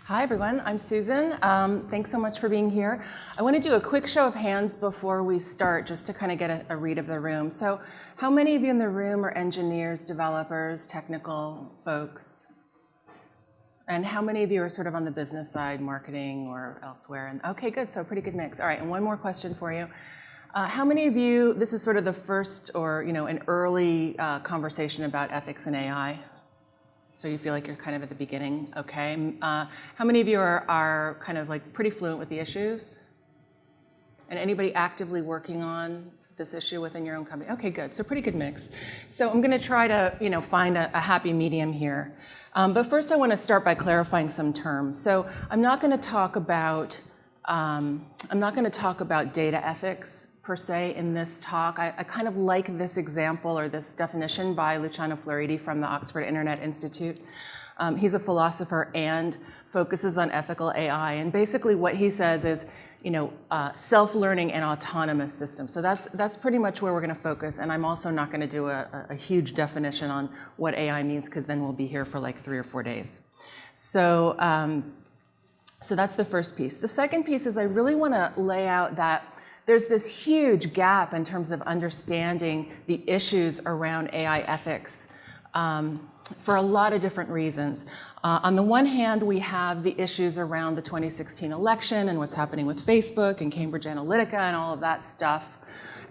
Hi everyone, I'm Susan. Thanks so much for being here. I want to do a quick show of hands before we start, just to kind of get a read of the room. So how many of you in the room are engineers, developers, technical folks? And how many of you are sort of on the business side, marketing or elsewhere? And okay, good, so a pretty good mix. All right, and one more question for you. How many of you, this is sort of the first or an early conversation about ethics and AI? So you feel like you're kind of at the beginning, okay. How many of you are kind of like pretty fluent with the issues? And anybody actively working on this issue within your own company? Okay, good, so pretty good mix. So I'm gonna try to find a happy medium here. But first I wanna start by clarifying some terms. So I'm not gonna talk about data ethics per se in this talk. I kind of like this example or this definition by Luciano Floridi from the Oxford Internet Institute. He's a philosopher and focuses on ethical AI. And basically what he says is, self-learning and autonomous systems. So that's pretty much where we're gonna focus. And I'm also not gonna do a huge definition on what AI means, because then we'll be here for like 3 or 4 days. So that's the first piece. The second piece is I really wanna lay out that there's this huge gap in terms of understanding the issues around AI ethics for a lot of different reasons. On the one hand, we have the issues around the 2016 election and what's happening with Facebook and Cambridge Analytica and all of that stuff.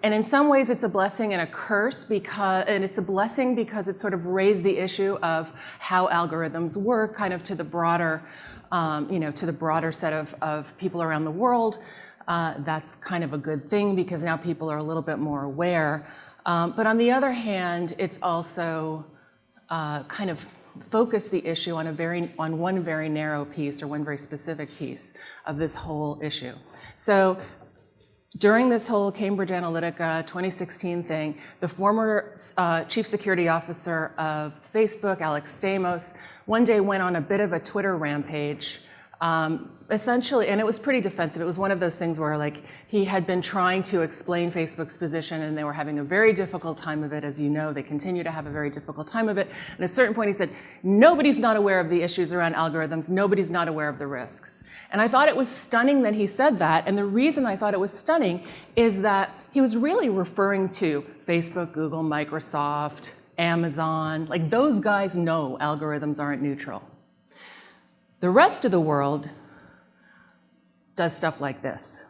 And in some ways, it's a blessing and a curse and it's a blessing because it sort of raised the issue of how algorithms work, kind of to the broader, to the broader set of people around the world. That's kind of a good thing because now people are a little bit more aware. But on the other hand, it's also kind of focused the issue on one very narrow piece or one very specific piece of this whole issue. So during this whole Cambridge Analytica 2016 thing, the former chief security officer of Facebook, Alex Stamos, one day went on a bit of a Twitter rampage, essentially, and it was pretty defensive. It was one of those things where like he had been trying to explain Facebook's position and they were having a very difficult time of it. As you know, they continue to have a very difficult time of it. And at a certain point he said, nobody's not aware of the issues around algorithms. Nobody's not aware of the risks. And I thought it was stunning that he said that. And the reason I thought it was stunning is that he was really referring to Facebook, Google, Microsoft, Amazon. Like those guys know algorithms aren't neutral. The rest of the world does stuff like this.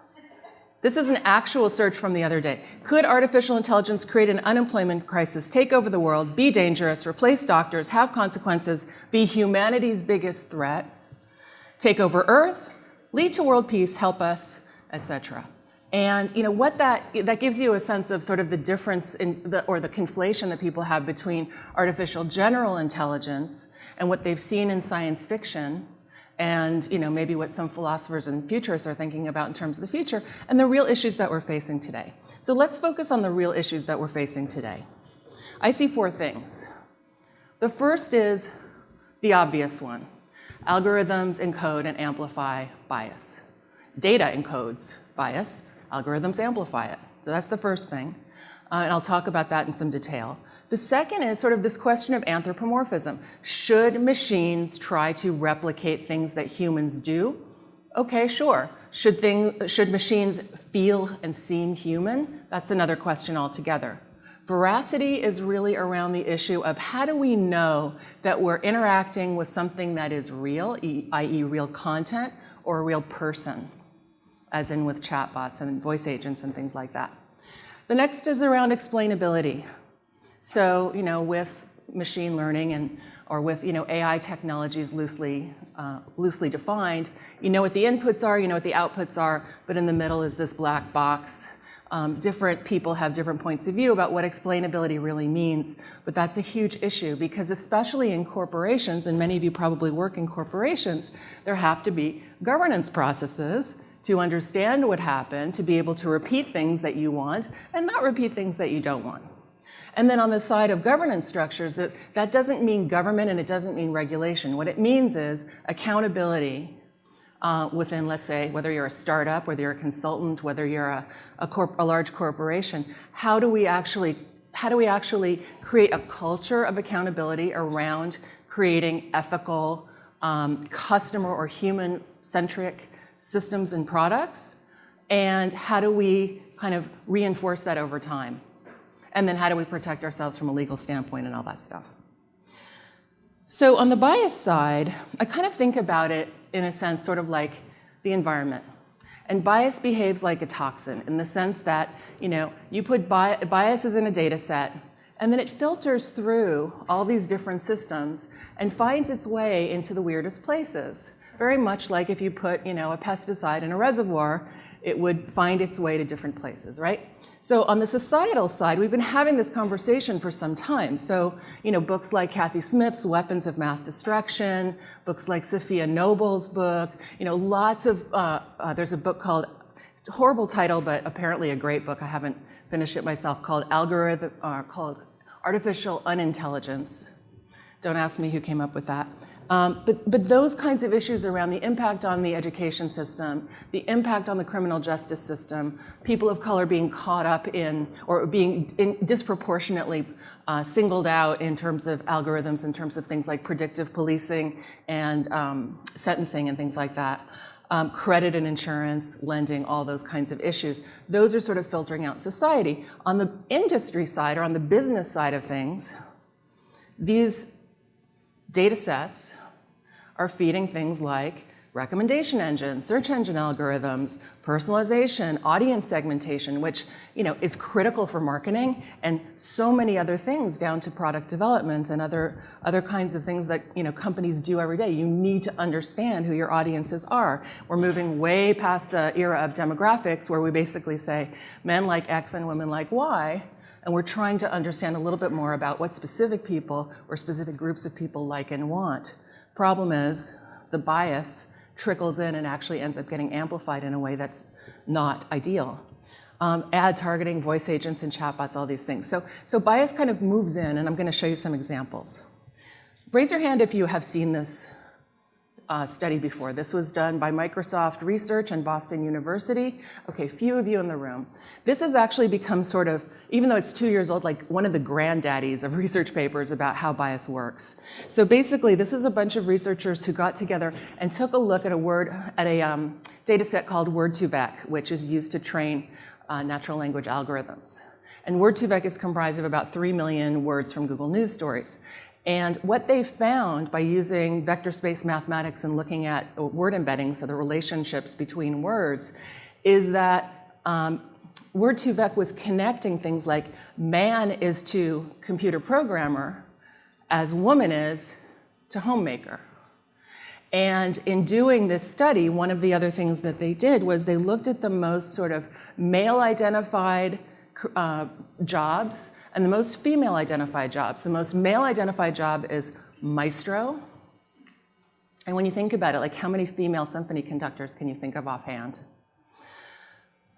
This is an actual search from the other day. Could artificial intelligence create an unemployment crisis, take over the world, be dangerous, replace doctors, have consequences, be humanity's biggest threat, take over Earth, lead to world peace, help us, etc. And what that gives you a sense of sort of the difference or the conflation that people have between artificial general intelligence and what they've seen in science fiction, and maybe what some philosophers and futurists are thinking about in terms of the future, and the real issues that we're facing today. So let's focus on the real issues that we're facing today. I see 4 things. The first is the obvious one. Algorithms encode and amplify bias. Data encodes bias, algorithms amplify it. So that's the first thing. And I'll talk about that in some detail. The second is sort of this question of anthropomorphism. Should machines try to replicate things that humans do? Okay, sure. Should machines feel and seem human? That's another question altogether. Veracity is really around the issue of how do we know that we're interacting with something that is real, i.e. real content, or a real person, as in with chatbots and voice agents and things like that. The next is around explainability. So, with machine learning or with, AI technologies loosely defined, you know what the inputs are, you know what the outputs are, but in the middle is this black box. Different people have different points of view about what explainability really means, but that's a huge issue because especially in corporations, and many of you probably work in corporations, there have to be governance processes to understand what happened, to be able to repeat things that you want and not repeat things that you don't want. And then on the side of governance structures, that doesn't mean government and it doesn't mean regulation. What it means is accountability within, let's say, whether you're a startup, whether you're a consultant, whether you're a large corporation. How do we actually create a culture of accountability around creating ethical customer or human-centric systems and products, and how do we kind of reinforce that over time? And then how do we protect ourselves from a legal standpoint and all that stuff? So on the bias side, I kind of think about it in a sense sort of like the environment. And bias behaves like a toxin in the sense that, you put biases in a data set, and then it filters through all these different systems and finds its way into the weirdest places. Very much like if you put, a pesticide in a reservoir, it would find its way to different places, right? So on the societal side, we've been having this conversation for some time. So, books like Kathy Smith's Weapons of Mass Destruction, books like Safiya Noble's book, lots of, there's a book called, horrible title, but apparently a great book, I haven't finished it myself, called Artificial Unintelligence. Don't ask me who came up with that. But those kinds of issues around the impact on the education system, the impact on the criminal justice system, people of color being caught up in, or being disproportionately singled out in terms of algorithms, in terms of things like predictive policing and sentencing and things like that. Credit and insurance, lending, all those kinds of issues. Those are sort of filtering out society. On the industry side, or on the business side of things, these data sets are feeding things like recommendation engines, search engine algorithms, personalization, audience segmentation, which is critical for marketing, and so many other things down to product development and other kinds of things that companies do every day. You need to understand who your audiences are. We're moving way past the era of demographics where we basically say men like X and women like Y, and we're trying to understand a little bit more about what specific people or specific groups of people like and want. Problem is, the bias trickles in and actually ends up getting amplified in a way that's not ideal. Ad targeting, voice agents and chatbots, all these things. So bias kind of moves in, and I'm going to show you some examples. Raise your hand if you have seen this study before. This was done by Microsoft Research and Boston University. Okay, few of you in the room. This has actually become sort of, even though it's 2 years old, like one of the granddaddies of research papers about how bias works. So basically, this was a bunch of researchers who got together and took a look at a data set called Word2Vec, which is used to train natural language algorithms. And Word2Vec is comprised of about 3 million words from Google News stories. And what they found by using vector space mathematics and looking at word embeddings, so the relationships between words, is that Word2Vec was connecting things like man is to computer programmer as woman is to homemaker. And in doing this study, one of the other things that they did was they looked at the most sort of male-identified jobs and the most female-identified jobs. The most male-identified job is maestro. And when you think about it, like how many female symphony conductors can you think of offhand?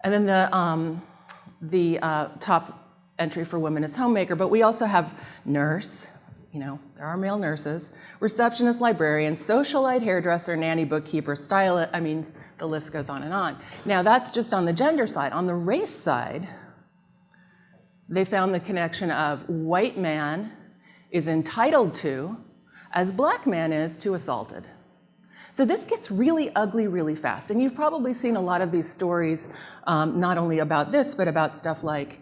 And then the top entry for women is homemaker, but we also have nurse, there are male nurses, receptionist, librarian, socialite, hairdresser, nanny, bookkeeper, stylist, the list goes on and on. Now that's just on the gender side. On the race side, they found the connection of white man is entitled to as black man is to assaulted. So this gets really ugly really fast. And you've probably seen a lot of these stories, not only about this, but about stuff like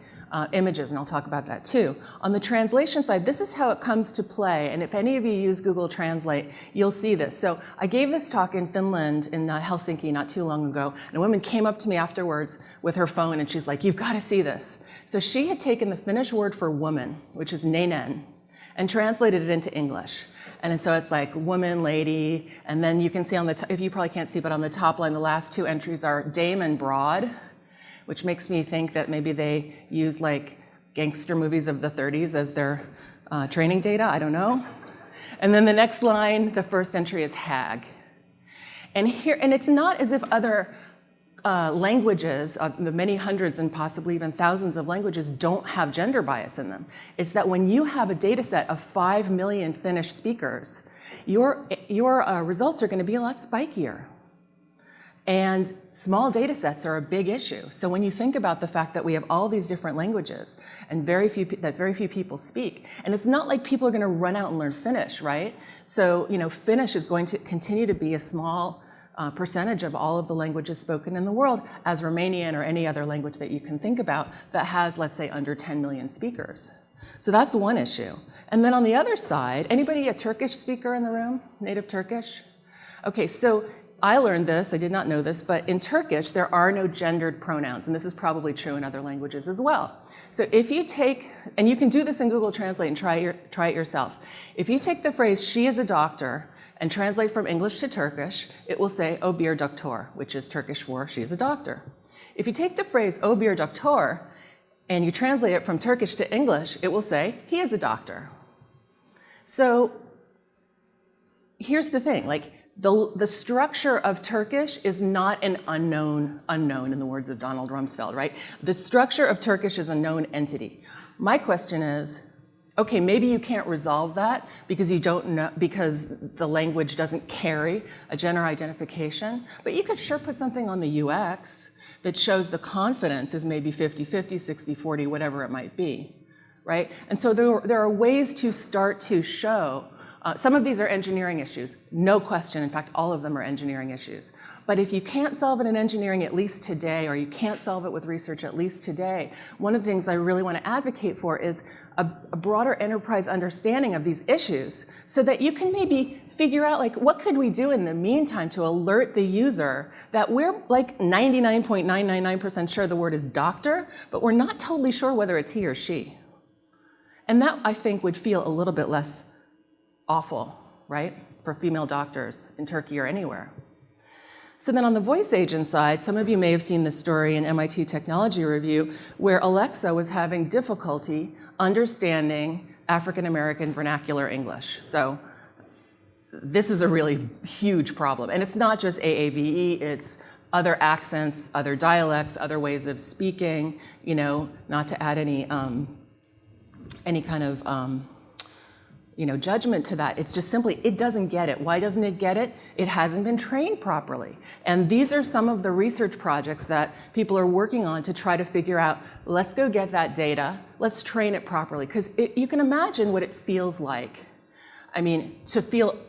images, and I'll talk about that too. On the translation side, this is how it comes to play, and if any of you use Google Translate, you'll see this. So I gave this talk in Finland, in Helsinki, not too long ago, and a woman came up to me afterwards with her phone, and she's like, you've got to see this. So she had taken the Finnish word for woman, which is nainen, and translated it into English. And so it's like woman, lady, and then you can see on the, if you probably can't see, but on the top line, the last two entries are dame and broad, which makes me think that maybe they use like gangster movies of the 30s as their training data, I don't know. And then the next line, the first entry is hag. And it's not as if other languages, of the many hundreds and possibly even thousands of languages, don't have gender bias in them. It's that when you have a data set of 5 million Finnish speakers, your results are going to be a lot spikier. And small data sets are a big issue. So when you think about the fact that we have all these different languages and very few people speak, and it's not like people are going to run out and learn Finnish, right? So, Finnish is going to continue to be a small percentage of all of the languages spoken in the world, as Romanian or any other language that you can think about that has, let's say, under 10 million speakers. So that's one issue. And then on the other side, anybody a Turkish speaker in the room? Native Turkish? Okay, so I learned this, I did not know this, but in Turkish, there are no gendered pronouns, and this is probably true in other languages as well. So if you take, and you can do this in Google Translate and try it yourself. If you take the phrase, she is a doctor, and translate from English to Turkish, it will say, o bir doktor, which is Turkish for she is a doctor. If you take the phrase, o bir doktor, and you translate it from Turkish to English, it will say, he is a doctor. So here's the thing, the structure of Turkish is not an unknown in the words of Donald Rumsfeld, right? The structure of Turkish is a known entity. My question is, okay, maybe you can't resolve that because you don't know, because the language doesn't carry a gender identification, but you could sure put something on the UX that shows the confidence is maybe 50-50, 60-40, whatever it might be, right? And so there are ways to start to show. Some of these are engineering issues, no question. In fact, all of them are engineering issues. But if you can't solve it in engineering, at least today, or you can't solve it with research, at least today, one of the things I really want to advocate for is a broader enterprise understanding of these issues so that you can maybe figure out, what could we do in the meantime to alert the user that we're 99.999% sure the word is doctor, but we're not totally sure whether it's he or she. And that, I think, would feel a little bit less awful, right, for female doctors in Turkey or anywhere. So then on the voice agent side, some of you may have seen this story in MIT Technology Review where Alexa was having difficulty understanding African American vernacular English. So this is a really huge problem. And it's not just AAVE, it's other accents, other dialects, other ways of speaking, not to add any kind of judgment to that. It's just simply, it doesn't get it. Why doesn't it get it? It hasn't been trained properly. And these are some of the research projects that people are working on to try to figure out, let's go get that data, let's train it properly. Because you can imagine what it feels like. I mean,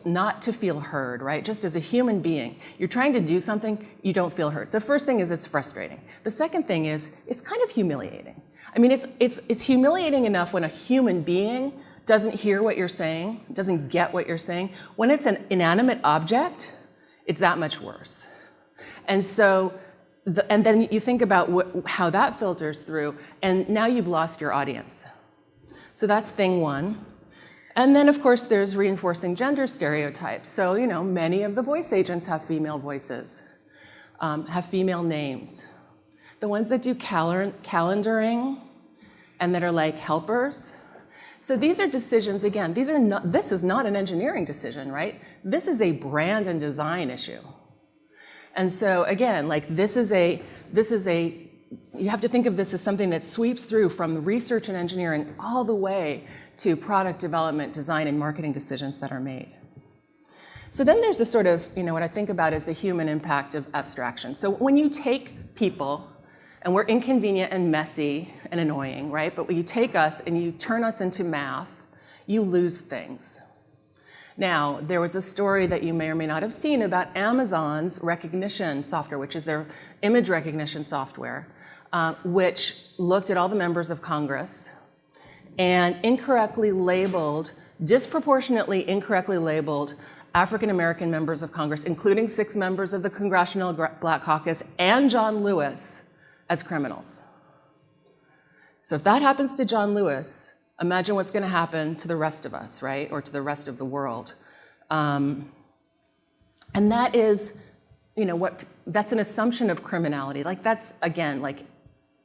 not to feel heard, right? Just as a human being, you're trying to do something, you don't feel heard. The first thing is it's frustrating. The second thing is it's kind of humiliating. I mean, it's humiliating enough when a human being doesn't hear what you're saying, doesn't get what you're saying. When it's an inanimate object, it's that much worse. And so, and then you think about how that filters through, and now you've lost your audience. So that's thing one. And then, of course, there's reinforcing gender stereotypes. So, many of the voice agents have female voices, have female names. The ones that do calendaring and that are like helpers. So these are decisions, again, this is not an engineering decision, right? This is a brand and design issue. And so again, you have to think of this as something that sweeps through from the research and engineering all the way to product development, design, and marketing decisions that are made. So then there's the sort of, what I think about is the human impact of abstraction. So when you take people, and we're inconvenient and messy and annoying, right? But when you take us and you turn us into math, you lose things. Now, there was a story that you may or may not have seen about Amazon's recognition software, which is their image recognition software, which looked at all the members of Congress and disproportionately incorrectly labeled African American members of Congress, including 6 members of the Congressional Black Caucus and John Lewis, as criminals. So if that happens to John Lewis, imagine what's going to happen to the rest of us, right? Or to the rest of the world. And that is, that's an assumption of criminality. That's, again,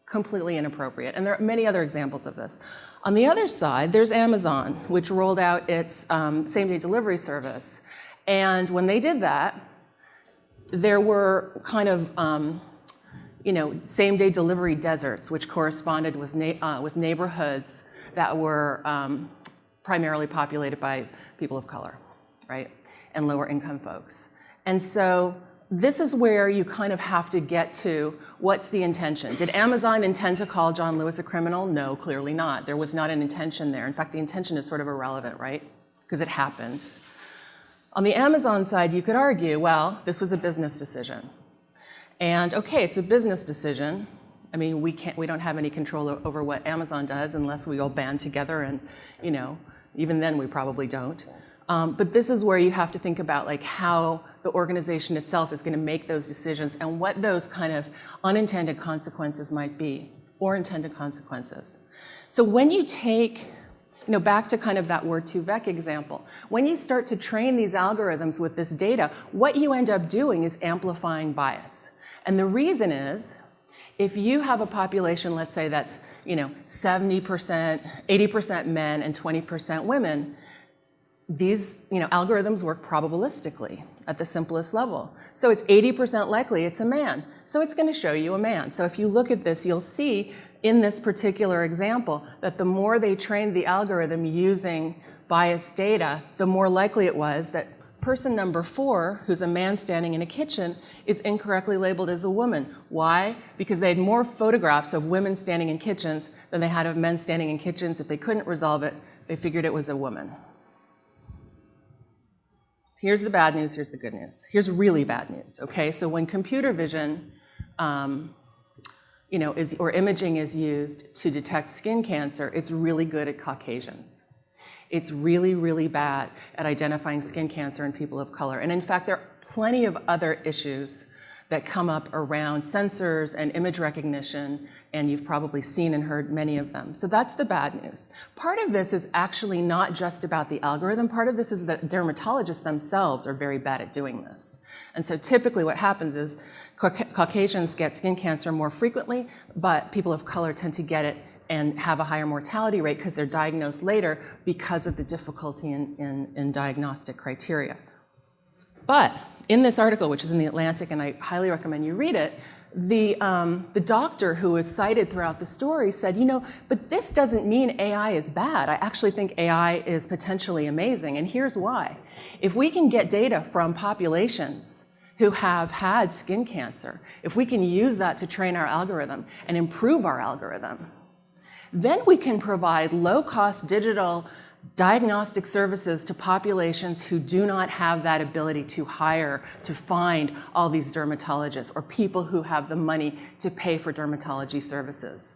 completely inappropriate. And there are many other examples of this. On the other side, there's Amazon, which rolled out its same-day delivery service. And when they did that, there were kind of same-day delivery deserts, which corresponded with neighborhoods that were primarily populated by people of color, right, and lower-income folks. And so this is where you kind of have to get to what's the intention. Did Amazon intend to call John Lewis a criminal? No, clearly not. There was not an intention there. In fact, the intention is sort of irrelevant, right? Because it happened. On the Amazon side, you could argue, well, this was a business decision. And okay, it's a business decision. I mean, we don't have any control over what Amazon does unless we all band together, and even then we probably don't. But this is where you have to think about like how the organization itself is going to make those decisions and what those kind of unintended consequences might be, or intended consequences. So when you take, back to kind of that Word2Vec example, when you start to train these algorithms with this data, what you end up doing is amplifying bias. And the reason is, if you have a population, let's say that's 70%, 80% men and 20% women, these algorithms work probabilistically at the simplest level. So it's 80% likely it's a man. So it's going to show you a man. So if you look at this, you'll see in this particular example that the more they trained the algorithm using biased data, the more likely it was that person number 4, who's a man standing in a kitchen, is incorrectly labeled as a woman. Why? Because they had more photographs of women standing in kitchens than they had of men standing in kitchens. If they couldn't resolve it, they figured it was a woman. Here's the bad news, here's the good news. Here's really bad news, okay? So when computer vision or imaging is used to detect skin cancer, it's really good at Caucasians. It's really, really bad at identifying skin cancer in people of color. And in fact, there are plenty of other issues that come up around sensors and image recognition, and you've probably seen and heard many of them. So that's the bad news. Part of this is actually not just about the algorithm. Part of this is that dermatologists themselves are very bad at doing this. And so typically what happens is Caucasians get skin cancer more frequently, but people of color tend to get it and have a higher mortality rate because they're diagnosed later because of the difficulty in diagnostic criteria. But in this article, which is in The Atlantic, and I highly recommend you read it, the doctor who was cited throughout the story said, but this doesn't mean AI is bad. I actually think AI is potentially amazing, and here's why. If we can get data from populations who have had skin cancer, if we can use that to train our algorithm and improve our algorithm, then we can provide low-cost digital diagnostic services to populations who do not have that ability to hire, to find all these dermatologists, or people who have the money to pay for dermatology services.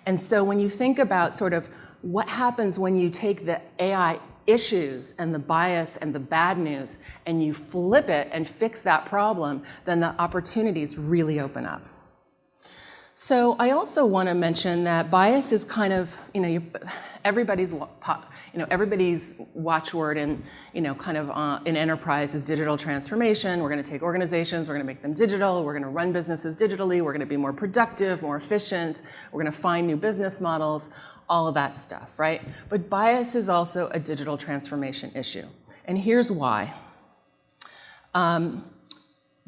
And so when you think about sort of what happens when you take the AI issues and the bias and the bad news and you flip it and fix that problem, then the opportunities really open up. So I also want to mention that bias is kind of, everybody's watchword in, in enterprise is digital transformation. We're going to take organizations, we're going to make them digital, we're going to run businesses digitally, we're going to be more productive, more efficient, we're going to find new business models, all of that stuff, right? But bias is also a digital transformation issue. And here's why.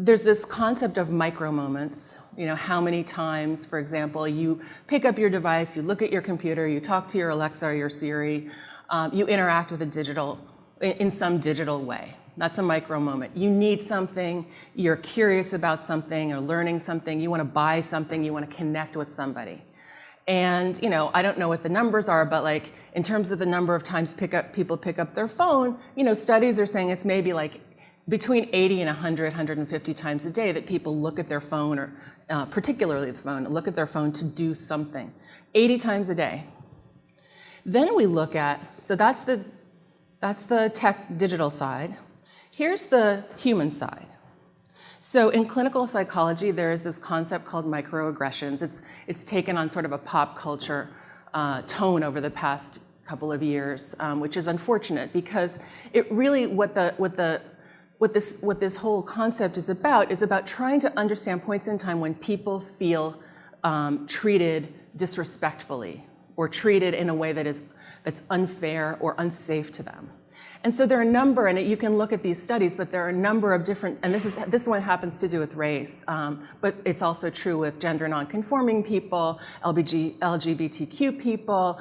There's this concept of micro moments, how many times, for example, you pick up your device, you look at your computer, you talk to your Alexa or your Siri, you interact with in some digital way. That's a micro moment. You need something, you're curious about something or learning something, you want to buy something, you want to connect with somebody. And I don't know what the numbers are, but like in terms of the number of times people pick up their phone, studies are saying it's maybe like between 80 and 100, 150 times a day that people look at their phone, or particularly the phone, look at their phone to do something. 80 times a day. Then we look at, so that's the tech digital side. Here's the human side. So in clinical psychology, there is this concept called microaggressions. It's taken on sort of a pop culture tone over the past couple of years, which is unfortunate because it really, what this whole concept is about trying to understand points in time when people feel treated disrespectfully or treated in a way that's unfair or unsafe to them. And so there are a number, and you can look at these studies, but there are a number of different, and this one happens to do with race, but it's also true with gender nonconforming people, LGBTQ people.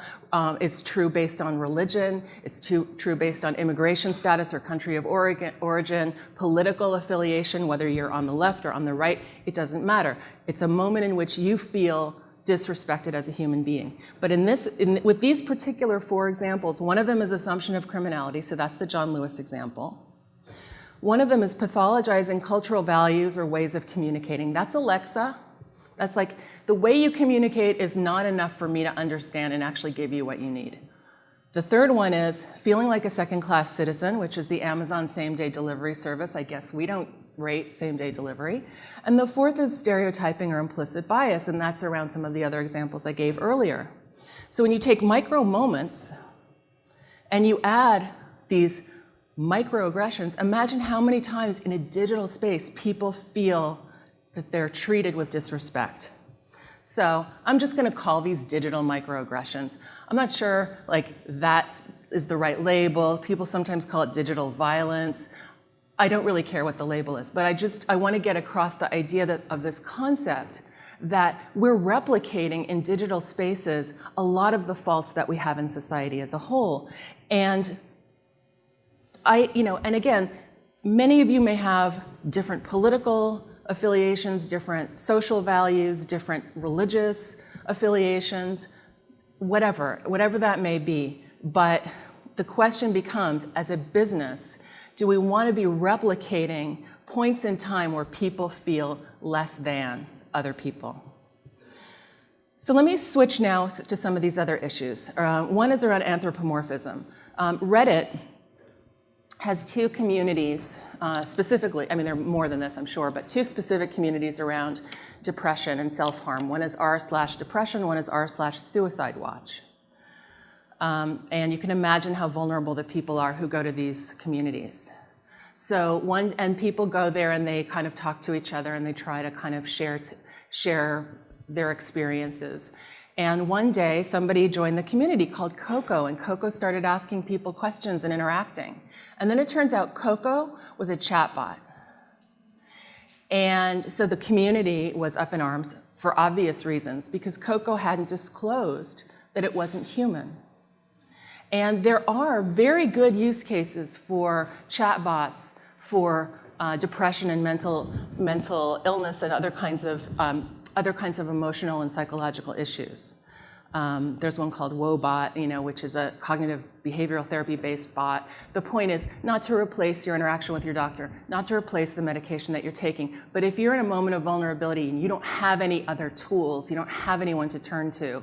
It's true based on religion. It's true based on immigration status or country of origin, political affiliation, whether you're on the left or on the right, it doesn't matter. It's a moment in which you feel disrespected as a human being. But with these particular 4 examples, one of them is assumption of criminality, so that's the John Lewis example. One of them is pathologizing cultural values or ways of communicating. That's Alexa. That's like, the way you communicate is not enough for me to understand and actually give you what you need. The third one is feeling like a second-class citizen, which is the Amazon same-day delivery service. I guess we don't rate same-day delivery. And the fourth is stereotyping or implicit bias, and that's around some of the other examples I gave earlier. So when you take micro moments and you add these microaggressions, imagine how many times in a digital space people feel that they're treated with disrespect. So I'm just going to call these digital microaggressions. I'm not sure that is the right label. People sometimes call it digital violence. I don't really care what the label is, but I want to get across the idea of this concept that we're replicating in digital spaces a lot of the faults that we have in society as a whole. And and again, many of you may have different political affiliations, different social values, different religious affiliations, whatever that may be. But the question becomes, as a business, do we want to be replicating points in time where people feel less than other people? So let me switch now to some of these other issues. One is around anthropomorphism. Reddit has 2 communities specifically, I mean, there are more than this, I'm sure, but 2 specific communities around depression and self-harm. One is r/depression, one is r/suicide watch. And you can imagine how vulnerable the people are who go to these communities. So people go there and they kind of talk to each other and they try to kind of share their experiences. And one day, somebody joined the community called Coco, and Coco started asking people questions and interacting. And then it turns out Coco was a chatbot. And so the community was up in arms for obvious reasons, because Coco hadn't disclosed that it wasn't human. And there are very good use cases for chatbots for depression and mental illness and other kinds of emotional and psychological issues. There's one called Woebot, which is a cognitive behavioral therapy-based bot. The point is not to replace your interaction with your doctor, not to replace the medication that you're taking, but if you're in a moment of vulnerability and you don't have any other tools, you don't have anyone to turn to,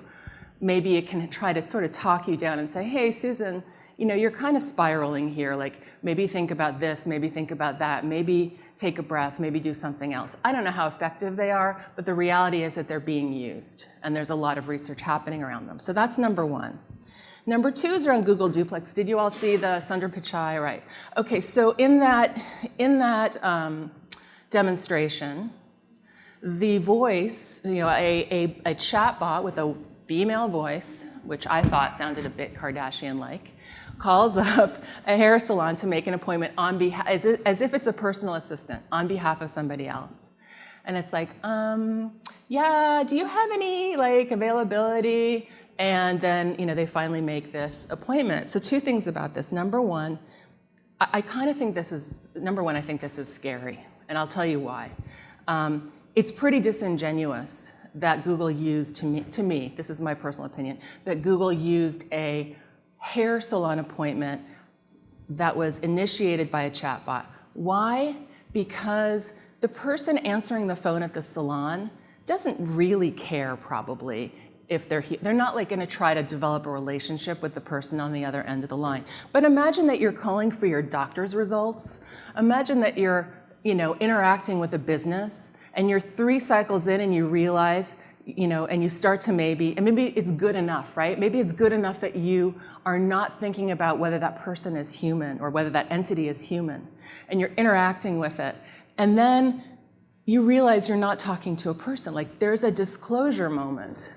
maybe it can try to sort of talk you down and say, hey, Susan, you're kind of spiraling here. Like, maybe think about this, maybe think about that, maybe take a breath, maybe do something else. I don't know how effective they are, but the reality is that they're being used, and there's a lot of research happening around them. So that's number 1. Number 2 is around Google Duplex. Did you all see the Sundar Pichai? Right. Okay, so in that demonstration, the voice, a chatbot with a female voice, which I thought sounded a bit Kardashian-like, calls up a hair salon to make an appointment on behalf, as if it's a personal assistant, on behalf of somebody else. And it's like, yeah, do you have any availability? And then, they finally make this appointment. So 2 things about this. Number one, I think this is scary, and I'll tell you why. It's pretty disingenuous that Google used, to me, this is my personal opinion, that Google used a hair salon appointment that was initiated by a chatbot. Why? Because the person answering the phone at the salon doesn't really care, probably, if they're not going to try to develop a relationship with the person on the other end of the line. But imagine that you're calling for your doctor's results. Imagine that you're, interacting with a business, and you're 3 cycles in and you realize, and you start to maybe it's good enough, right? Maybe it's good enough that you are not thinking about whether that person is human or whether that entity is human, and you're interacting with it. And then you realize you're not talking to a person. There's a disclosure moment.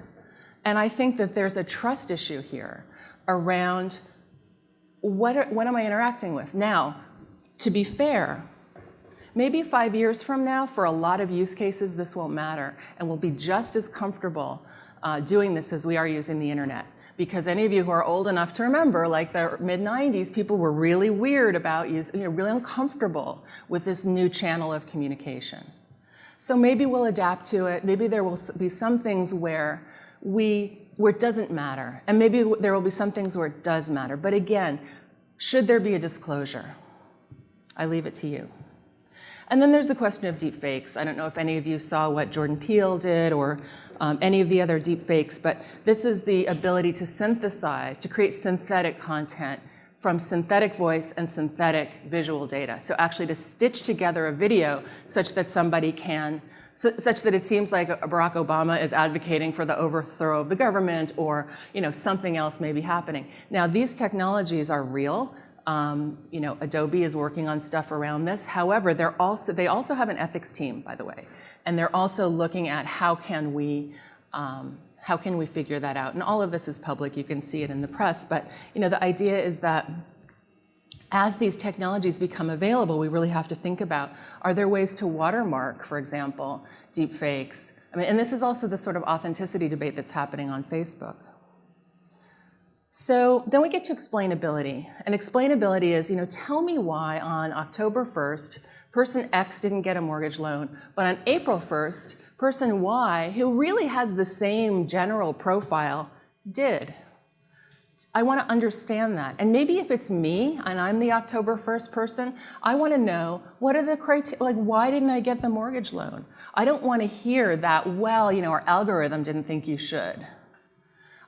And I think that there's a trust issue here around what am I interacting with? Now, to be fair, maybe 5 years from now, for a lot of use cases, this won't matter, and we'll be just as comfortable doing this as we are using the internet. Because any of you who are old enough to remember, like the mid-90s, people were really weird about using, really uncomfortable with this new channel of communication. So maybe we'll adapt to it. Maybe there will be some things where it doesn't matter, and maybe there will be some things where it does matter. But again, should there be a disclosure? I leave it to you. And then there's the question of deep fakes. I don't know if any of you saw what Jordan Peele did or any of the other deep fakes, but this is the ability to synthesize, to create synthetic content from synthetic voice and synthetic visual data. So actually to stitch together a video such that somebody can, such that it seems like Barack Obama is advocating for the overthrow of the government, or something else may be happening. Now, these technologies are real. Adobe is working on stuff around this. However, they also have an ethics team, by the way, and they're also looking at how can we figure that out. And all of this is public. You can see it in the press. But the idea is that as these technologies become available, we really have to think about, are there ways to watermark, for example, deep fakes? And this is also the sort of authenticity debate that's happening on Facebook. So then we get to explainability. And explainability is, tell me why on October 1st, person X didn't get a mortgage loan, but on April 1st, person Y, who really has the same general profile, did. I want to understand that. And maybe if it's me and I'm the October 1st person, I want to know what are the criteria, like why didn't I get the mortgage loan? I don't want to hear that, well, our algorithm didn't think you should.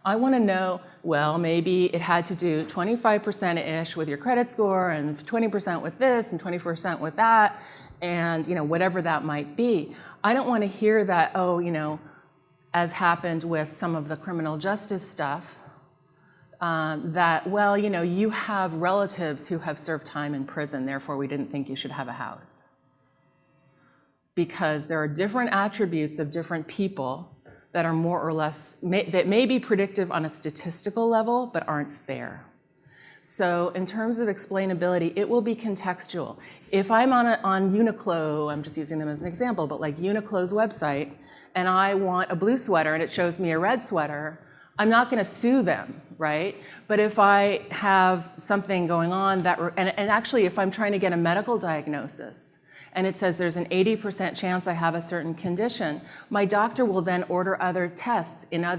I want to know, well, maybe it had to do 25%-ish with your credit score and 20% with this and 20% with that, and whatever that might be. I don't want to hear that, as happened with some of the criminal justice stuff, that, well, you have relatives who have served time in prison, therefore we didn't think you should have a house. Because there are different attributes of different people that are more or less, that may be predictive on a statistical level, but aren't fair. So in terms of explainability, it will be contextual. If I'm on Uniqlo, I'm just using them as an example, but like Uniqlo's website, and I want a blue sweater and it shows me a red sweater, I'm not gonna sue them, right? But if I have something going on and actually if I'm trying to get a medical diagnosis, and it says there's an 80% chance I have a certain condition, my doctor will then order other tests in I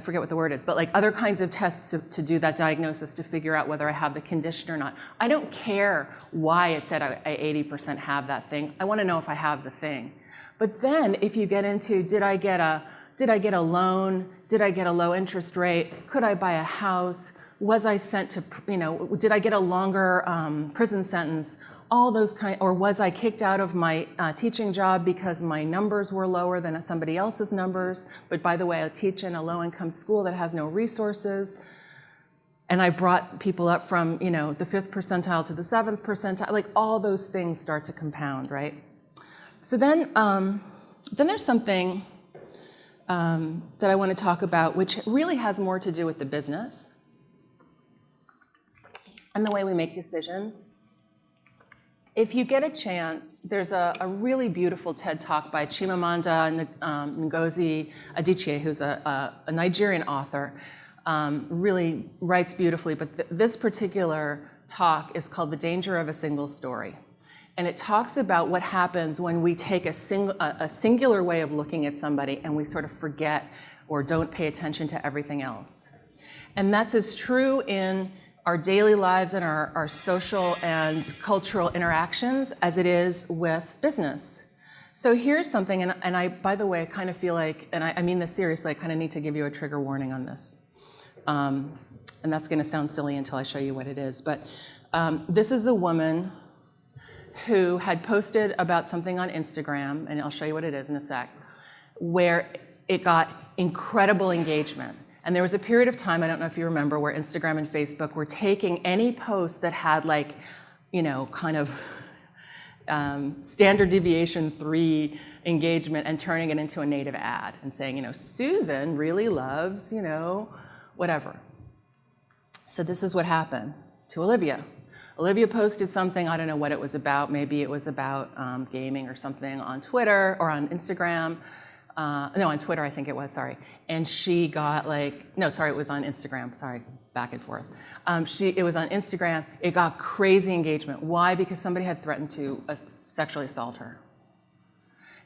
forget what the word is, but like other kinds of tests to do that diagnosis to figure out whether I have the condition or not. I don't care why it said I 80% have that thing. I want to know if I have the thing. But then if you get into, did I get a loan? Did I get a low interest rate? Could I buy a house? Was I sent to, did I get a longer prison sentence? All those or was I kicked out of my teaching job because my numbers were lower than somebody else's numbers? But by the way, I teach in a low-income school that has no resources. And I brought people up from, the 5th percentile to the 7th percentile. Like all those things start to compound, right? So then there's something that I want to talk about, which really has more to do with the business and the way we make decisions. If you get a chance, there's a really beautiful TED Talk by Chimamanda Ngozi Adichie, who's a Nigerian author, really writes beautifully, but this particular talk is called The Danger of a Single Story. And it talks about what happens when we take a singular way of looking at somebody and we sort of forget or don't pay attention to everything else. And that's as true in our daily lives and our social and cultural interactions as it is with business. So here's something, and I, by the way, kind of feel like, and I mean this seriously, I kind of need to give you a trigger warning on this. And that's going to sound silly until I show you what it is. But this is a woman who had posted about something on Instagram, and I'll show you what it is in a sec, where it got incredible engagement. And there was a period of time, I don't know if you remember, where Instagram and Facebook were taking any post that had like, kind of standard deviation 3 engagement and turning it into a native ad and saying, Susan really loves, whatever. So this is what happened to Olivia. Olivia posted something, I don't know what it was about, maybe it was about gaming or something on Twitter or on Instagram. No, on Twitter I think it was, sorry. And she got like, no, sorry, it was on Instagram, sorry, back and forth. It was on Instagram, it got crazy engagement. Why? Because somebody had threatened to sexually assault her.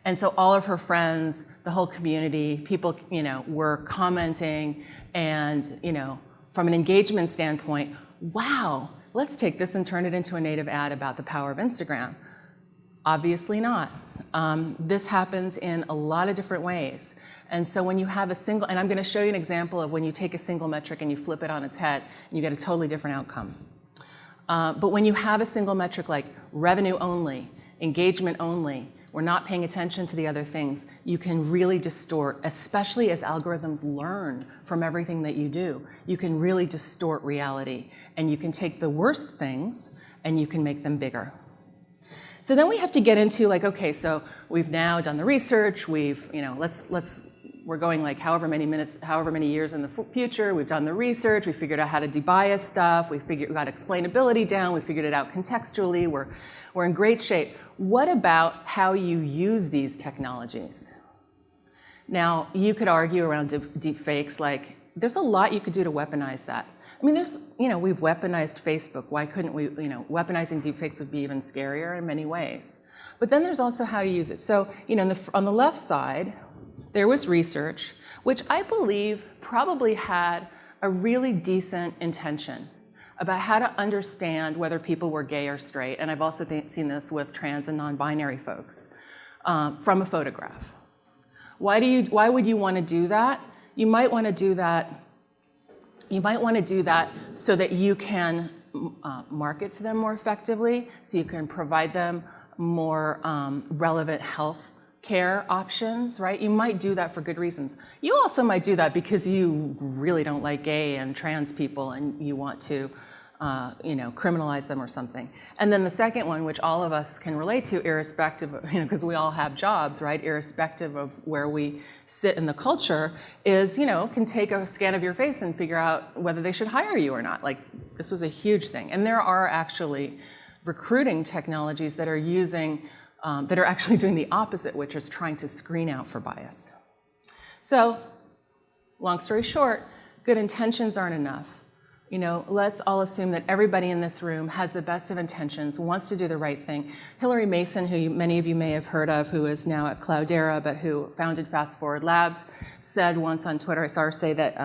And so all of her friends, the whole community, people, were commenting and, from an engagement standpoint, wow, let's take this and turn it into a native ad about the power of Instagram. Obviously not. This happens in a lot of different ways. And so when you have a single, and I'm going to show you an example of when you take a single metric and you flip it on its head, you get a totally different outcome. But when you have a single metric like revenue only, engagement only, we're not paying attention to the other things, you can really distort, especially as algorithms learn from everything that you do. You can really distort reality. And you can take the worst things and you can make them bigger. So then we have to get into like, okay, so we've now done the research, we're going like however many years in the future, we've done the research, we figured out how to debias stuff, we got explainability down, we figured it out contextually, we're in great shape. What about how you use these technologies? Now, you could argue around deep fakes, like there's a lot you could do to weaponize that. I mean, we've weaponized Facebook. Why couldn't we, weaponizing deepfakes would be even scarier in many ways. But then there's also how you use it. So, on the left side, there was research, which I believe probably had a really decent intention about how to understand whether people were gay or straight. And I've also seen this with trans and non-binary folks from a photograph. Why would you want to do that? You might want to do that so that you can market to them more effectively, so you can provide them more relevant health care options, right? You might do that for good reasons. You also might do that because you really don't like gay and trans people and you want to criminalize them or something. And then the second one, which all of us can relate to irrespective of, because we all have jobs, right? Irrespective of where we sit in the culture, is, can take a scan of your face and figure out whether they should hire you or not. Like, this was a huge thing. And there are actually recruiting technologies that are actually doing the opposite, which is trying to screen out for bias. So, long story short, good intentions aren't enough. Let's all assume that everybody in this room has the best of intentions, wants to do the right thing. Hilary Mason, who many of you may have heard of, who is now at Cloudera, but who founded Fast Forward Labs, said once on Twitter, I saw her say that,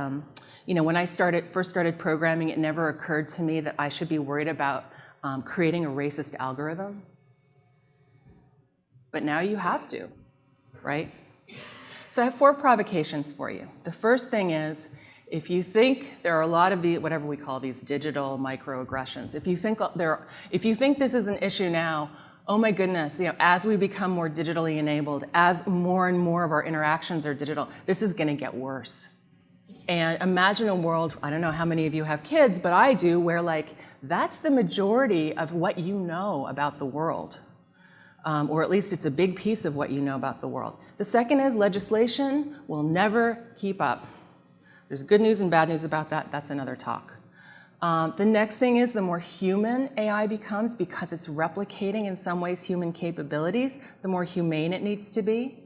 when I first started programming, it never occurred to me that I should be worried about creating a racist algorithm. But now you have to, right? So I have 4 provocations for you. The first thing is, if you think there are a lot of whatever we call these digital microaggressions, if you think this is an issue now, oh my goodness, as we become more digitally enabled, as more and more of our interactions are digital, this is going to get worse. And imagine a world, I don't know how many of you have kids, but I do, where that's the majority of what you know about the world. Or at least it's a big piece of what you know about the world. The second is legislation will never keep up. There's good news and bad news about that. That's another talk. The next thing is the more human AI becomes, because it's replicating in some ways human capabilities, the more humane it needs to be.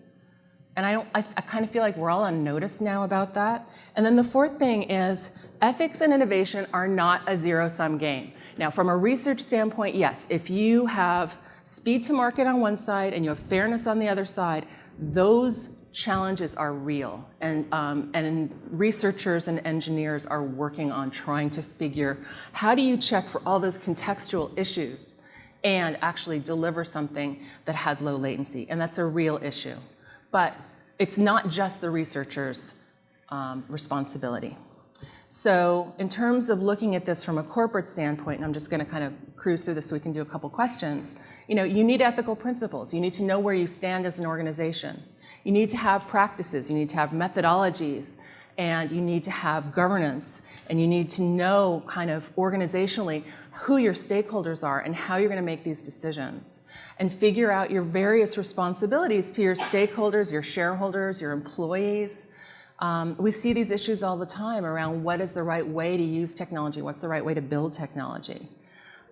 And I kind of feel like we're all on notice now about that. And then the fourth thing is ethics and innovation are not a zero-sum game. Now, from a research standpoint, yes, if you have speed to market on one side and you have fairness on the other side, those challenges are real. And researchers and engineers are working on trying to figure, how do you check for all those contextual issues and actually deliver something that has low latency? And that's a real issue. But it's not just the researcher's responsibility. So in terms of looking at this from a corporate standpoint, and I'm just going to kind of cruise through this so we can do a couple questions, you need ethical principles. You need to know where you stand as an organization. You need to have practices, you need to have methodologies, and you need to have governance, and you need to know kind of organizationally who your stakeholders are and how you're going to make these decisions, and figure out your various responsibilities to your stakeholders, your shareholders, your employees, We see these issues all the time around what is the right way to use technology, what's the right way to build technology.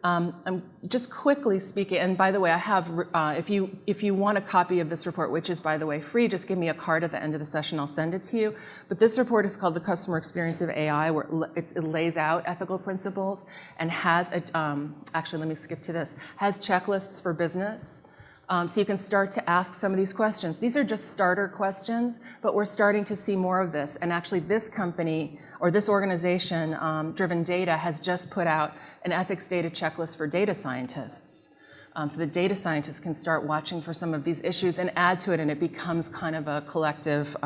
I'm just quickly speaking, and by the way, I have, if you want a copy of this report, which is, by the way, free, just give me a card at the end of the session, I'll send it to you. But this report is called The Customer Experience of AI, where it lays out ethical principles and has, actually, let me skip to this, has checklists for business. So you can start to ask some of these questions. These are just starter questions, but we're starting to see more of this. And actually this company, or this organization, Driven Data, has just put out an ethics data checklist for data scientists. So the data scientists can start watching for some of these issues and add to it, and it becomes kind of a collective,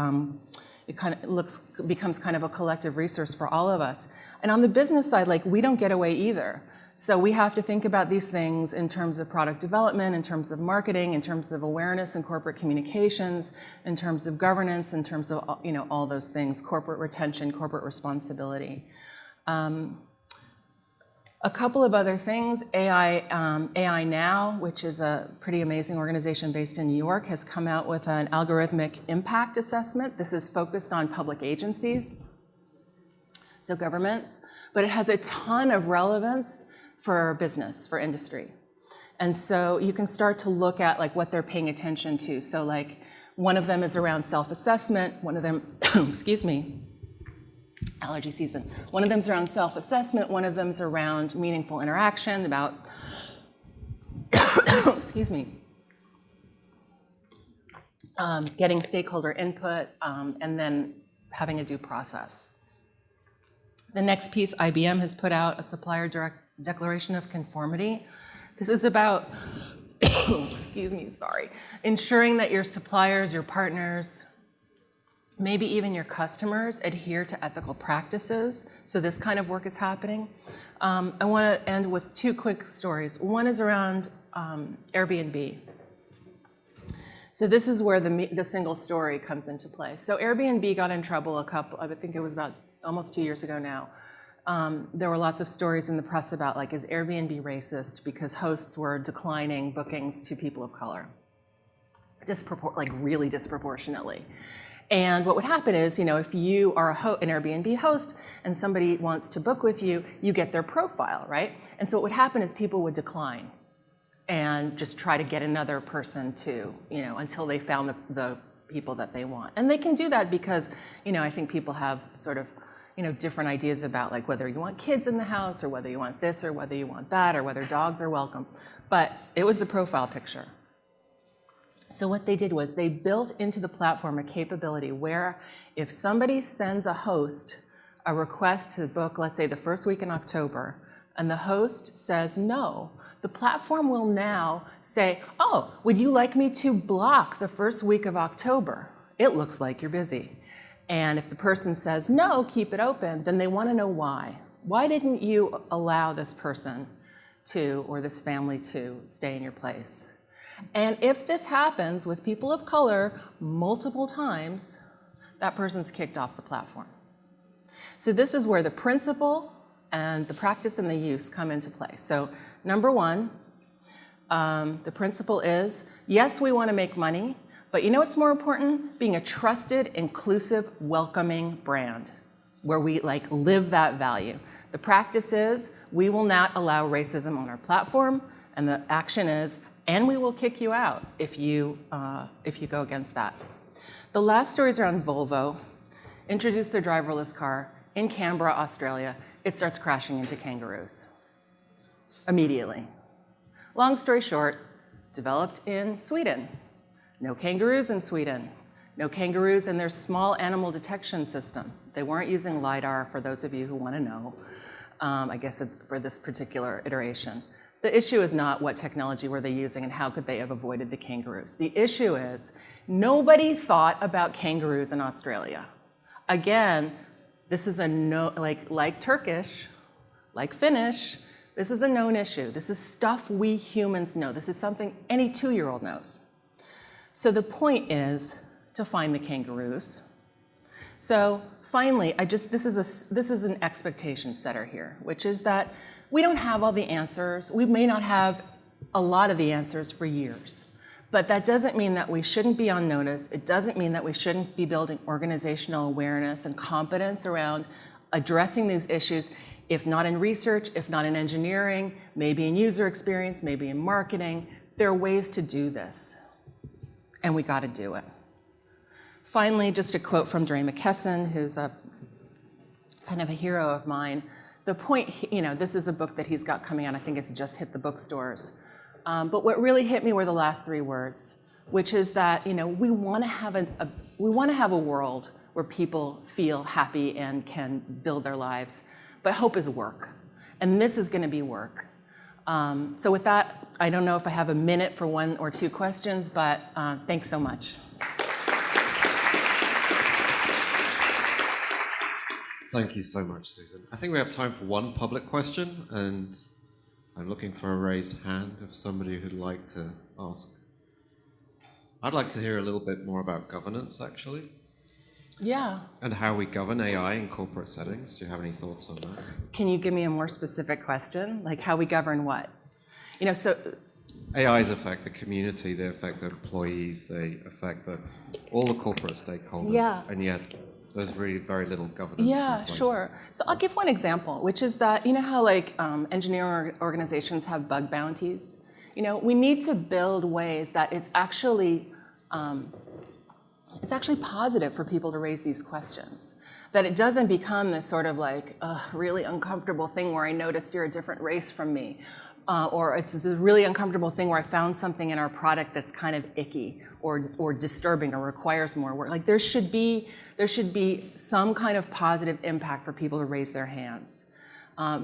becomes kind of a collective resource for all of us. And on the business side, like, we don't get away either. So we have to think about these things in terms of product development, in terms of marketing, in terms of awareness and corporate communications, in terms of governance, in terms of, you know, all those things, corporate retention, corporate responsibility. A couple of other things, AI Now, which is a pretty amazing organization based in New York, has come out with an algorithmic impact assessment. This is focused on public agencies, so governments, but it has a ton of relevance for business, for industry. And so you can start to look at like what they're paying attention to. So like one of them is around self-assessment, one of them, excuse me, allergy season. One of them's around self-assessment, one of them's around meaningful interaction, about, excuse me, getting stakeholder input, and then having a due process. The next piece, IBM has put out a supplier declaration of conformity. This is about, excuse me, sorry, ensuring that your suppliers, your partners, maybe even your customers adhere to ethical practices. So this kind of work is happening. I want to end with two quick stories. One is around Airbnb. So this is where the single story comes into play. So Airbnb got in trouble I think it was about almost 2 years ago now. There were lots of stories in the press about, like, is Airbnb racist because hosts were declining bookings to people of color, like really disproportionately. And what would happen is, you know, if you are an Airbnb host and somebody wants to book with you, you get their profile, right? And so what would happen is people would decline and just try to get another person to, you know, until they found the people that they want. And they can do that because, you know, I think people have sort of, you know, different ideas about, like, whether you want kids in the house or whether you want this or whether you want that or whether dogs are welcome. But it was the profile picture. So what they did was they built into the platform a capability where if somebody sends a host a request to book, let's say the first week in October, and the host says no, the platform will now say, oh, would you like me to block the first week of October? It looks like you're busy. And if the person says no, keep it open, then they want to know why. Why didn't you allow this person to, or this family to, stay in your place? And if this happens with people of color multiple times, that person's kicked off the platform. So this is where the principle and the practice and the use come into play. So number one, the principle is, yes, we want to make money, but you know what's more important? Being a trusted, inclusive, welcoming brand where we live that value. The practice is, we will not allow racism on our platform, and the action is, and we will kick you out if you go against that. The last story is around Volvo. Introduced their driverless car in Canberra, Australia. It starts crashing into kangaroos immediately. Long story short, developed in Sweden. No kangaroos in Sweden. No kangaroos in their small animal detection system. They weren't using LiDAR, for those of you who want to know, I guess for this particular iteration. The issue is not what technology were they using and how could they have avoided the kangaroos. The issue is nobody thought about kangaroos in Australia. Again, this is a like Turkish, like Finnish, this is a known issue. This is stuff we humans know. This is something any 2-year-old knows. So the point is to find the kangaroos. So finally, this is an expectation setter here, which is that we don't have all the answers. We may not have a lot of the answers for years, But that doesn't mean that we shouldn't be on notice. It doesn't mean that we shouldn't be building organizational awareness and competence around addressing these issues, if not in research, if not in engineering, maybe in user experience, maybe in marketing. There are ways to do this, and we got to do it. Finally, just a quote from Dre McKesson, who's a kind of a hero of mine. The point, this is a book that he's got coming out. I think it's just hit the bookstores. But what really hit me were the last 3 words, which is that we want to have a world where people feel happy and can build their lives. But hope is work, and this is going to be work. So with that, I don't know if I have a minute for 1 or 2 questions, but thanks so much. Thank you so much, Susan. I think we have time for 1 public question, and I'm looking for a raised hand of somebody who'd like to ask. I'd like to hear a little bit more about governance, actually. Yeah. And how we govern AI in corporate settings. Do you have any thoughts on that? Can you give me a more specific question? Like how we govern what? AIs affect the community, they affect the employees, they affect all the corporate stakeholders. Yeah. And yet there's really very little governance. Yeah, sure. So I'll give one example, which is that, how engineering organizations have bug bounties? We need to build ways that it's actually positive for people to raise these questions. That it doesn't become this sort of really uncomfortable thing where I noticed you're a different race from me. Or it's this really uncomfortable thing where I found something in our product that's kind of icky or disturbing or requires more work. Like there should be some kind of positive impact for people to raise their hands.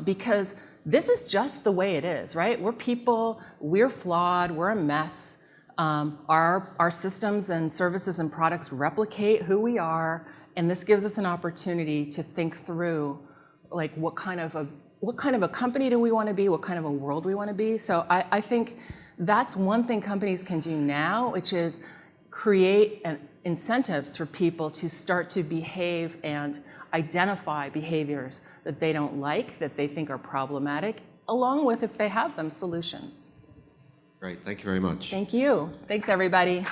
Because this is just the way it is, right? We're people, we're flawed, we're a mess. Our systems and services and products replicate who we are, and this gives us an opportunity to think through what kind of a company do we want to be, what kind of a world we want to be. So I think that's one thing companies can do now, which is create incentives for people to start to behave and identify behaviors that they don't like, that they think are problematic, along with, if they have them, solutions. Great, thank you very much. Thank you. Thanks, everybody.